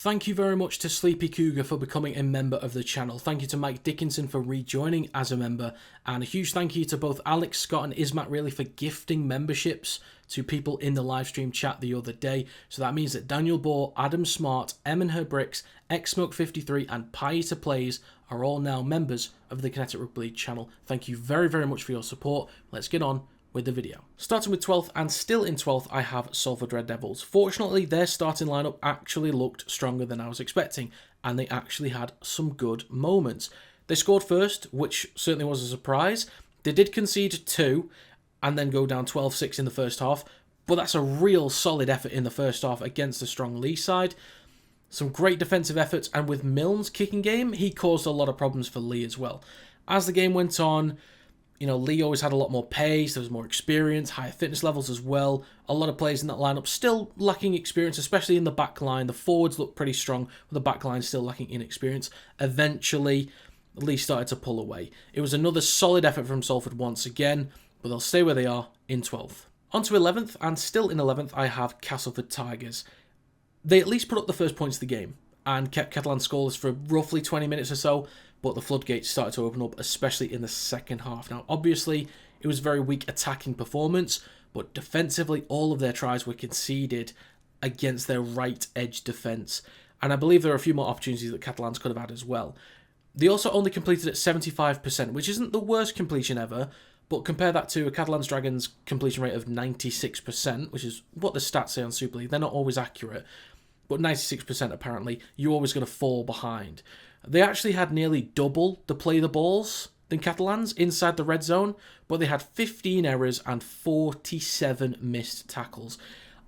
Thank you very much to Sleepy Cougar for becoming a member of the channel. Thank you to Mike Dickinson for rejoining as a member. And a huge thank you to both Alex, Scott and Ismat really for gifting memberships to people in the live stream chat the other day. So that means that Daniel Bohr, Adam Smart, Em and Her Bricks, XSmoke53 and Pie Plays are all now members of the Kinetic Rugby League channel. Thank you very, very much for your support. Let's get on with the video. Starting with 12th, and still in 12th, I have Salford Red Devils. Fortunately, their starting lineup actually looked stronger than I was expecting, and they actually had some good moments. They scored first, which certainly was a surprise. They did concede 2, and then go down 12-6 in the first half, but that's a real solid effort in the first half against a strong Leigh side. Some great defensive efforts, and with Milne's kicking game, he caused a lot of problems for Leigh as well. As the game went on, Leigh always had a lot more pace, there was more experience, higher fitness levels as well. A lot of players in that lineup still lacking experience, especially in the back line. The forwards look pretty strong, but the back line still lacking in experience. Eventually, Leigh started to pull away. It was another solid effort from Salford once again, but they'll stay where they are in 12th. On to 11th, and still in 11th, I have Castleford Tigers. They at least put up the first points of the game, and kept Catalans scoreless for roughly 20 minutes or so, but the floodgates started to open up, especially in the second half. Now, obviously, it was a very weak attacking performance, but defensively, all of their tries were conceded against their right edge defence, and I believe there are a few more opportunities that Catalans could have had as well. They also only completed at 75%, which isn't the worst completion ever, but compare that to a Catalans Dragons completion rate of 96%, which is what the stats say on Super League. They're not always accurate, but 96% apparently, you're always going to fall behind. They actually had nearly double the play the balls than Catalans inside the red zone, but they had 15 errors and 47 missed tackles.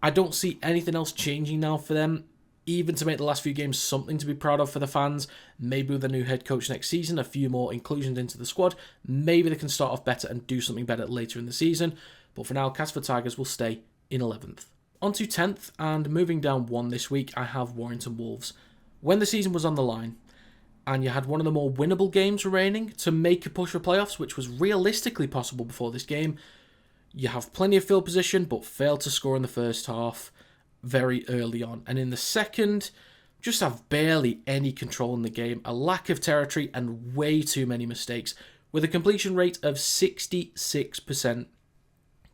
I don't see anything else changing now for them, even to make the last few games something to be proud of for the fans. Maybe with a new head coach next season, a few more inclusions into the squad, maybe they can start off better and do something better later in the season. But for now, Castleford Tigers will stay in 11th. On to 10th, and moving down one this week, I have Warrington Wolves. When the season was on the line, and you had one of the more winnable games remaining to make a push for playoffs, which was realistically possible before this game, you have plenty of field position, but failed to score in the first half very early on. And in the second, just have barely any control in the game, a lack of territory, and way too many mistakes, with a completion rate of 66%,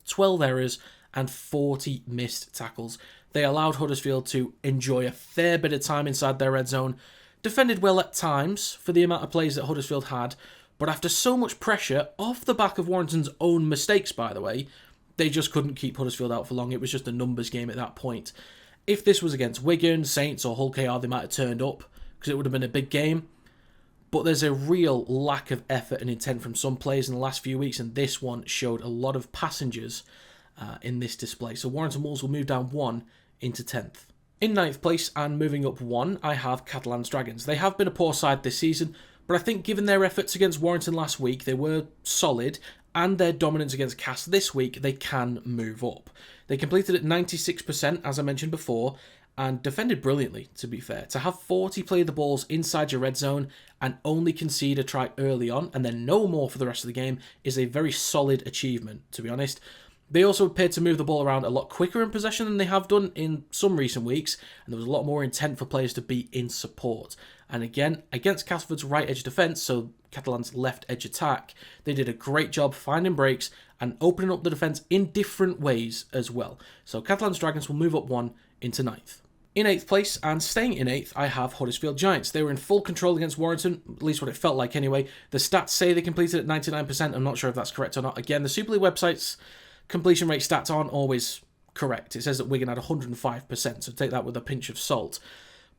12 errors, and 40 missed tackles. They allowed Huddersfield to enjoy a fair bit of time inside their red zone, defended well at times for the amount of plays that Huddersfield had, but after so much pressure, off the back of Warrington's own mistakes, by the way, they just couldn't keep Huddersfield out for long. It was just a numbers game at that point. If this was against Wigan, Saints or Hull KR, they might have turned up, because it would have been a big game. But there's a real lack of effort and intent from some players in the last few weeks, and this one showed a lot of passengers in this display. So Warrington Wolves will move down 1 into 10th. In 9th place, and moving up 1, I have Catalans Dragons. They have been a poor side this season, but I think given their efforts against Warrington last week, they were solid, and their dominance against Cas this week, they can move up. They completed at 96%, as I mentioned before, and defended brilliantly, to be fair. To have 40 play the balls inside your red zone and only concede a try early on, and then no more for the rest of the game, is a very solid achievement, to be honest. They also appeared to move the ball around a lot quicker in possession than they have done in some recent weeks, and there was a lot more intent for players to be in support. And again, against Castleford's right edge defence, so Catalans' left edge attack, they did a great job finding breaks and opening up the defence in different ways as well. So Catalans Dragons will move up 1 into 9th. In 8th place, and staying in 8th, I have Huddersfield Giants. They were in full control against Warrington, at least what it felt like anyway. The stats say they completed at 99%, I'm not sure if that's correct or not. Again, the Super League website's completion rate stats aren't always correct. It says that Wigan had 105%, so take that with a pinch of salt.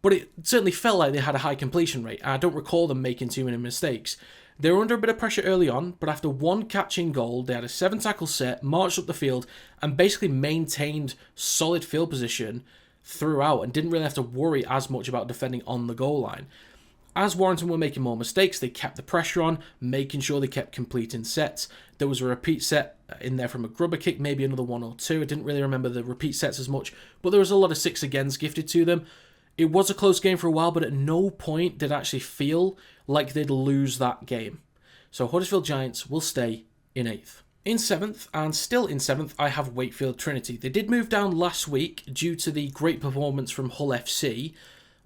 But it certainly felt like they had a high completion rate. I don't recall them making too many mistakes. They were under a bit of pressure early on, but after one catch in goal, they had a 7-tackle set, marched up the field, and basically maintained solid field position throughout and didn't really have to worry as much about defending on the goal line. As Warrington were making more mistakes, they kept the pressure on, making sure they kept completing sets. There was a repeat set in there from a grubber kick, maybe another 1 or 2. I didn't really remember the repeat sets as much, but there was a lot of 6-agains gifted to them. It was a close game for a while, but at no point did it actually feel like they'd lose that game. So Huddersfield Giants will stay in 8th. In 7th, and still in 7th, I have Wakefield Trinity. They did move down last week due to the great performance from Hull FC,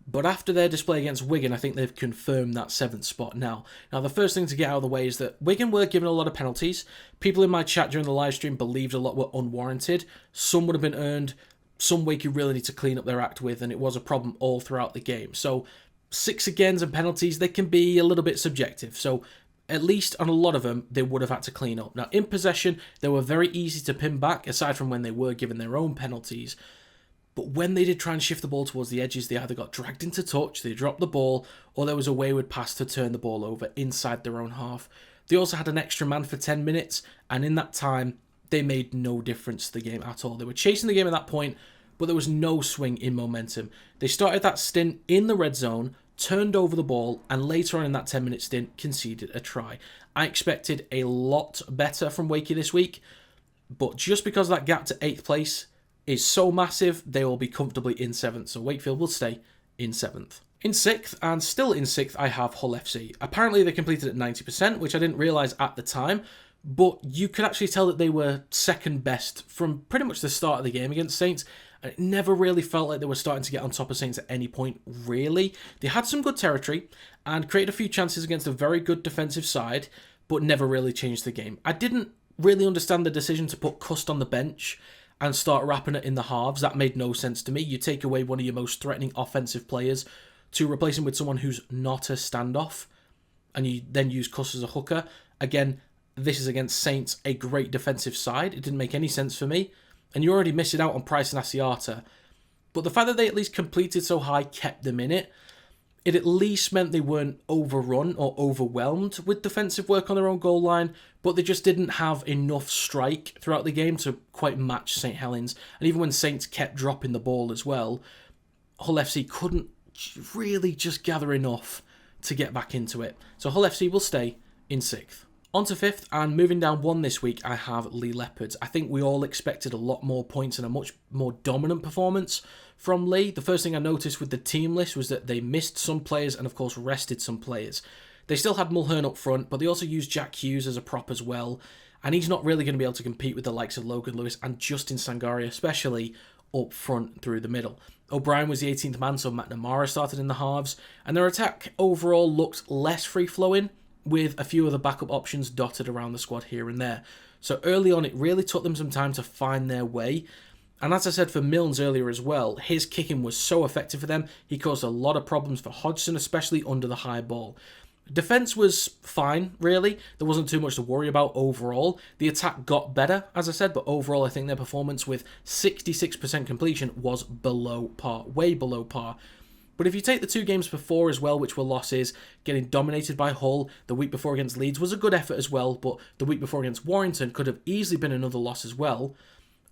But after their display against Wigan, I think they've confirmed that 7th spot now. Now, the first thing to get out of the way is that Wigan were given a lot of penalties. People in my chat during the live stream believed a lot were unwarranted. Some would have been earned. Some Wakey really need to clean up their act with, and it was a problem all throughout the game. So 6 agains and penalties, they can be a little bit subjective. So at least on a lot of them, they would have had to clean up. Now, in possession, they were very easy to pin back, aside from when they were given their own penalties. But when they did try and shift the ball towards the edges, they either got dragged into touch, they dropped the ball, or there was a wayward pass to turn the ball over inside their own half. They also had an extra man for 10 minutes, and in that time, they made no difference to the game at all. They were chasing the game at that point, but there was no swing in momentum. They started that stint in the red zone, turned over the ball, and later on in that 10-minute stint, conceded a try. I expected a lot better from Wakey this week, but just because that gap to 8th place is so massive, they will be comfortably in 7th, so Wakefield will stay in 7th. In 6th, and still in 6th, I have Hull FC. Apparently they completed at 90%, which I didn't realise at the time, but you could actually tell that they were second best from pretty much the start of the game against Saints, and it never really felt like they were starting to get on top of Saints at any point, really. They had some good territory, and created a few chances against a very good defensive side, but never really changed the game. I didn't really understand the decision to put Cust on the bench and start wrapping it in the halves. That made no sense to me. You take away one of your most threatening offensive players to replace him with someone who's not a standoff, and you then use Cust as a hooker. Again, this is against Saints, a great defensive side. It didn't make any sense for me. And you're already missing out on Price and Asiata. But the fact that they at least completed so high kept them in it. It at least meant they weren't overrun or overwhelmed with defensive work on their own goal line, but they just didn't have enough strike throughout the game to quite match St Helens. And even when Saints kept dropping the ball as well, Hull FC couldn't really just gather enough to get back into it. So Hull FC will stay in 6th. On to 5th, and moving down 1 this week, I have Leigh Leopards. I think we all expected a lot more points and a much more dominant performance from Leigh. The first thing I noticed with the team list was that they missed some players and, of course, rested some players. They still had Mulhern up front, but they also used Jack Hughes as a prop as well, and he's not really going to be able to compete with the likes of Logan Lewis and Justin Sangaria, especially up front through the middle. O'Brien was the 18th man, so McNamara started in the halves, and their attack overall looked less free-flowing, with a few of the backup options dotted around the squad here and there. So early on, it really took them some time to find their way. And as I said for Milnes earlier as well, his kicking was so effective for them, he caused a lot of problems for Hodgson, especially under the high ball. Defence was fine, really. There wasn't too much to worry about overall. The attack got better, as I said, but overall I think their performance with 66% completion was below par, way below par. But if you take the 2 games before as well, which were losses, getting dominated by Hull, the week before against Leeds was a good effort as well, but the week before against Warrington could have easily been another loss as well.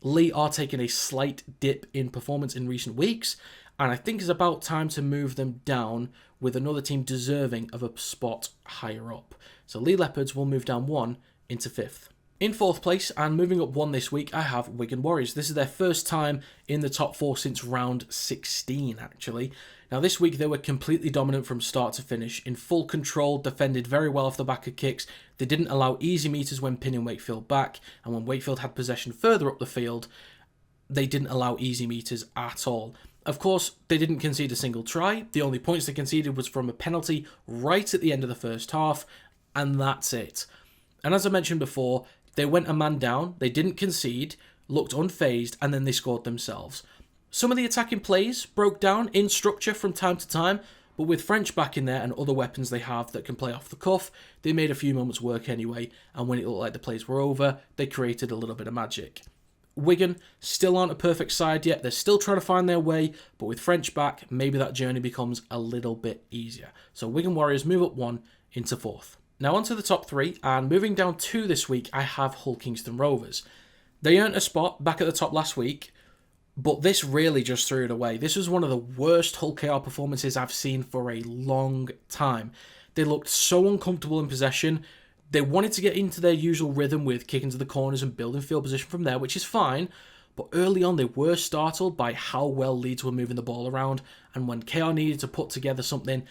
Leigh are taking a slight dip in performance in recent weeks, and I think it's about time to move them down with another team deserving of a spot higher up. So Leigh Leopards will move down 1 into 5th. In 4th place, and moving up 1 this week, I have Wigan Warriors. This is their first time in the top 4 since round 16, actually. Now, this week, they were completely dominant from start to finish, in full control, defended very well off the back of kicks. They didn't allow easy meters when pinning Wakefield back, and when Wakefield had possession further up the field, they didn't allow easy meters at all. Of course, they didn't concede a single try. The only points they conceded was from a penalty right at the end of the first half, and that's it. And as I mentioned before, they went a man down, they didn't concede, looked unfazed, and then they scored themselves. Some of the attacking plays broke down in structure from time to time, but with French back in there and other weapons they have that can play off the cuff, they made a few moments work anyway, and when it looked like the plays were over, they created a little bit of magic. Wigan still aren't a perfect side yet, they're still trying to find their way, but with French back, maybe that journey becomes a little bit easier. So Wigan Warriors move up 1 into 4th. Now on to the top 3, and moving down 2 this week, I have Hull Kingston Rovers. They earned a spot back at the top last week, but this really just threw it away. This was one of the worst Hull KR performances I've seen for a long time. They looked so uncomfortable in possession. They wanted to get into their usual rhythm with kicking to the corners and building field position from there, which is fine. But early on, they were startled by how well Leeds were moving the ball around. And when KR needed to put together something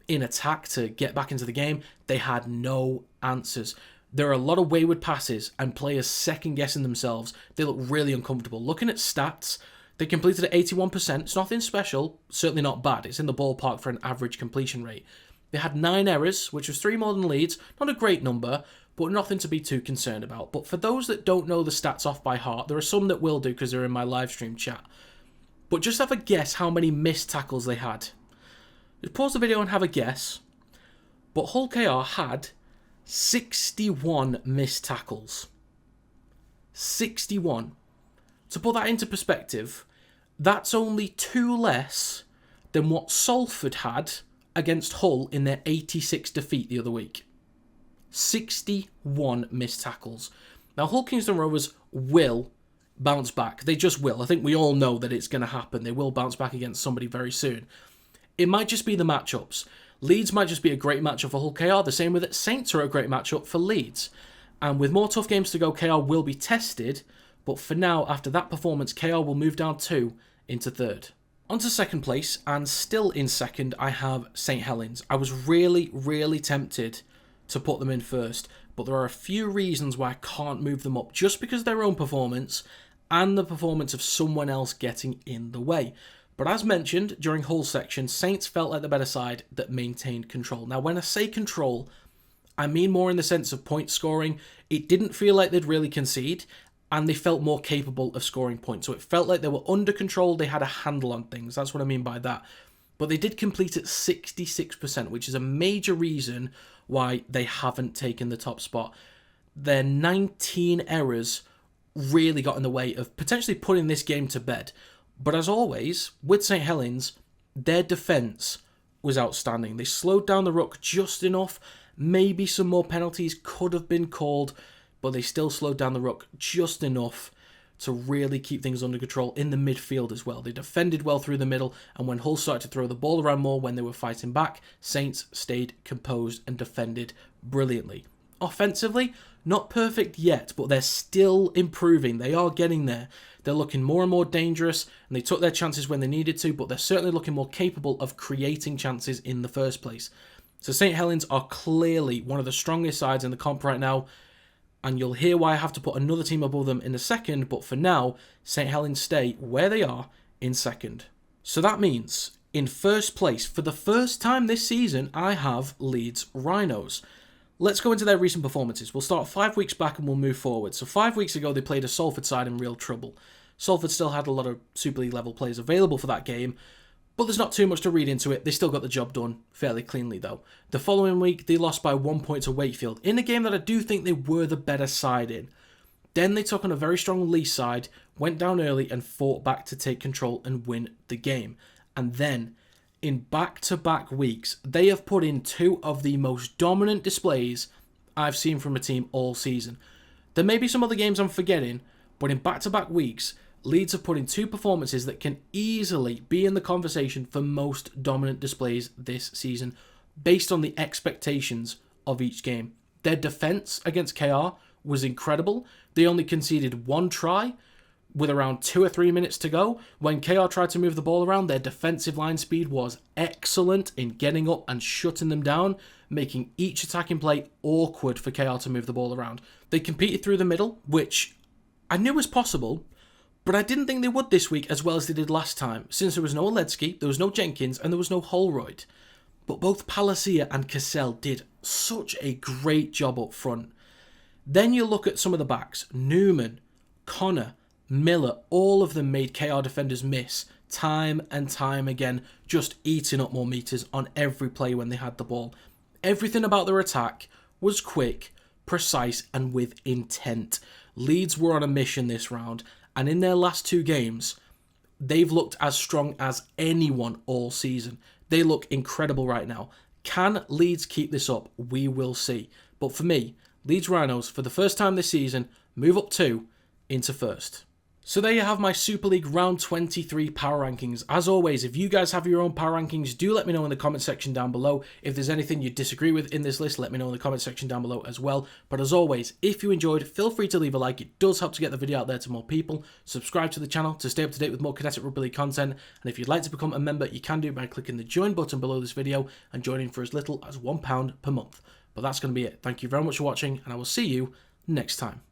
in attack to get back into the game, they had no answers. There are a lot of wayward passes and players second-guessing themselves. They look really uncomfortable. Looking at stats, They completed at 81%. It's nothing special, certainly not bad. It's in the ballpark for an average completion rate. They had 9 errors, which was 3 more than Leeds. Not a great number, but nothing to be too concerned about. But for those that don't know the stats off by heart, there are some that will do because they're in my live stream chat. But just have a guess how many missed tackles they had. Just pause the video and have a guess. But Hull KR had 61 missed tackles. 61. To put that into perspective, that's only 2 less than what Salford had against Hull in their 86 defeat the other week. 61 missed tackles. Now, Hull Kingston Rovers will bounce back. They just will. I think we all know that it's going to happen. They will bounce back against somebody very soon. It might just be the matchups. Leeds might just be a great matchup for Hull KR, the same with it. Saints are a great matchup for Leeds. And with more tough games to go, KR will be tested. But for now, after that performance, KR will move down 2 into 3rd. On to 2nd place, and still in 2nd, I have St Helens. I was really tempted to put them in 1st, but there are a few reasons why I can't move them up, just because of their own performance and the performance of someone else getting in the way. But as mentioned during Hull's section, Saints felt like the better side that maintained control. Now, when I say control, I mean more in the sense of point scoring. It didn't feel like they'd really concede, and they felt more capable of scoring points. So it felt like they were under control, they had a handle on things. That's what I mean by that. But they did complete at 66%, which is a major reason why they haven't taken the top spot. Their 19 errors really got in the way of potentially putting this game to bed. But as always, with St Helens, their defence was outstanding. They slowed down the ruck just enough. Maybe some more penalties could have been called, but they still slowed down the ruck just enough to really keep things under control in the midfield as well. They defended well through the middle, and when Hull started to throw the ball around more when they were fighting back, Saints stayed composed and defended brilliantly. Offensively, not perfect yet, but they're still improving. They are getting there. They're looking more and more dangerous, and they took their chances when they needed to, but they're certainly looking more capable of creating chances in the first place. So St Helens are clearly one of the strongest sides in the comp right now, and you'll hear why I have to put another team above them in a second, but for now, St Helens stay where they are in 2nd. So that means, in 1st place, for the first time this season, I have Leeds Rhinos. Let's go into their recent performances. We'll start 5 weeks back and we'll move forward. So 5 weeks ago, they played a Salford side in real trouble. Salford still had a lot of Super League level players available for that game, but there's not too much to read into it. They still got the job done fairly cleanly, though. The following week, they lost by 1 point to Wakefield, in a game that I do think they were the better side in. Then they took on a very strong Leigh side, went down early and fought back to take control and win the game. And then, in back-to-back weeks, they have put in 2 of the most dominant displays I've seen from a team all season. There may be some other games I'm forgetting, but in back-to-back weeks, Leeds have put in 2 performances that can easily be in the conversation for most dominant displays this season, based on the expectations of each game. Their defence against KR was incredible. They only conceded 1 try with around 2 or 3 minutes to go. When KR tried to move the ball around, their defensive line speed was excellent in getting up and shutting them down, making each attacking play awkward for KR to move the ball around. They competed through the middle, which I knew was possible, but I didn't think they would this week as well as they did last time, since there was no Ledsky, there was no Jenkins, and there was no Holroyd. But both Palacia and Cassell did such a great job up front. Then you look at some of the backs. Newman, Connor, Miller, all of them made KR defenders miss time and time again, just eating up more meters on every play when they had the ball. Everything about their attack was quick, precise, and with intent. Leeds were on a mission this round, and in their last 2 games, they've looked as strong as anyone all season. They look incredible right now. Can Leeds keep this up? We will see. But for me, Leeds Rhinos, for the first time this season, move up 2 into 1st. So there you have my Super League Round 23 power rankings. As always, if you guys have your own power rankings, do let me know in the comment section down below. If there's anything you disagree with in this list, let me know in the comment section down below as well. But as always, if you enjoyed, feel free to leave a like. It does help to get the video out there to more people. Subscribe to the channel to stay up to date with more Kinetic Rugby League content. And if you'd like to become a member, you can do it by clicking the join button below this video and joining for as little as £1 per month. But that's going to be it. Thank you very much for watching, and I will see you next time.